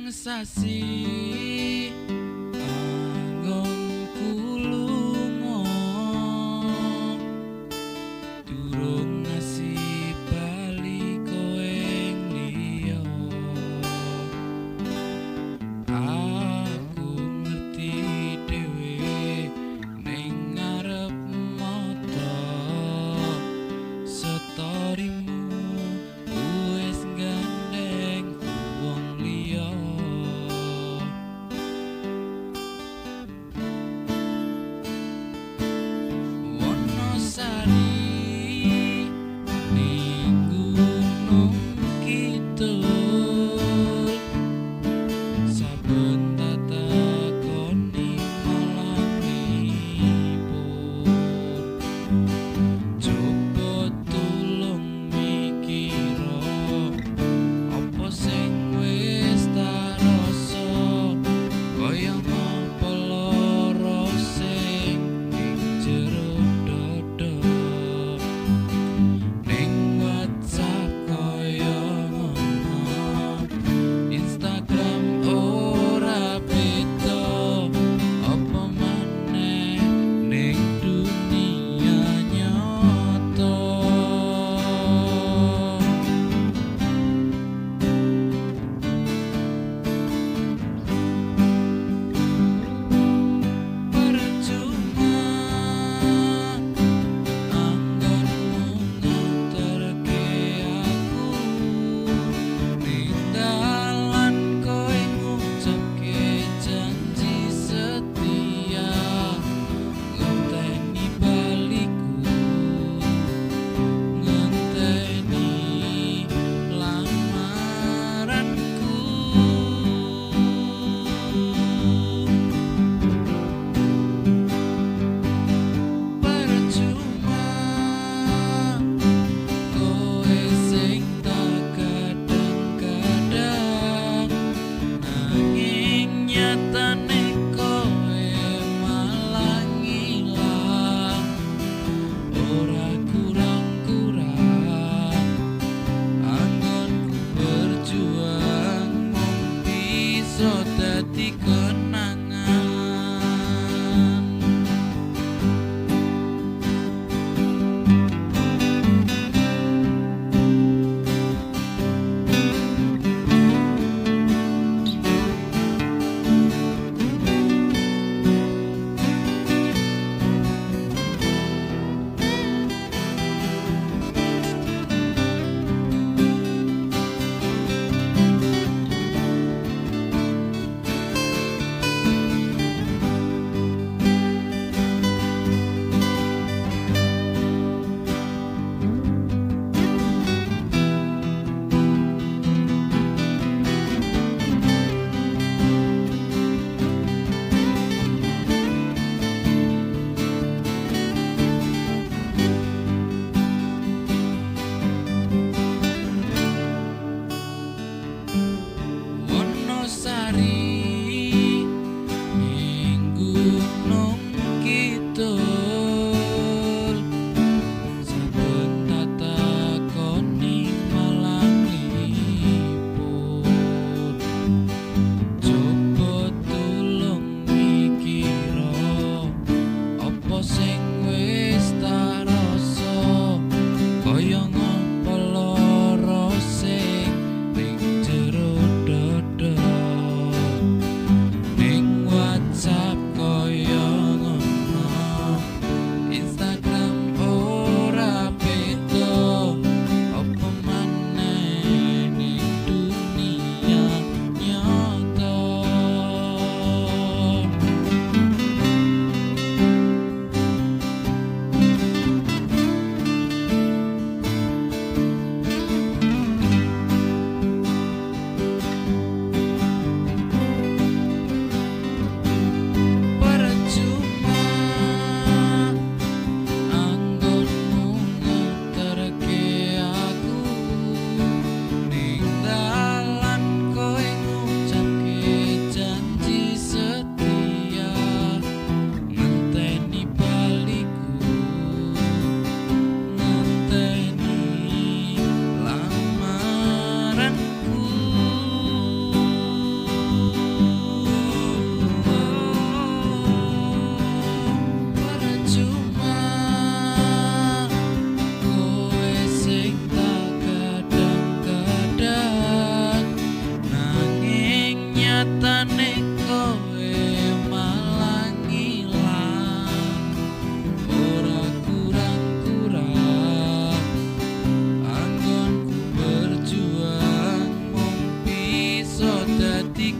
sasi anggonku lunga durung ngasih bali kowe liya aku ngerti dhewe ning ngarep mata setorimu wis gandeng wong liya Wonosari ning gunung kidul saben tatakoni malah ngibur coba tulung mikira apa sing wis tak rasa kaya apa lara sing ning jero dada ning WhatsApp kaya ngono Instagram ora beda apa maneh ning dunia nyata percuma anggonmu nganterke aku ning dalan kowe ngucapke janji setia ngenteni baliku ngenteni lamaranku percuma kowe sing tak kadang-kadang nanging nyatane kowe malah ngilang ora kurang-kurang anggonku berjuang mung bisa dadi kenangan Wonosari ning gunung kidul saben tatakoni malah ngibur coba tulung mikira apa sing wis tak rasa kaya apa lara sing ning jero dada ning WhatsApp kaya dadi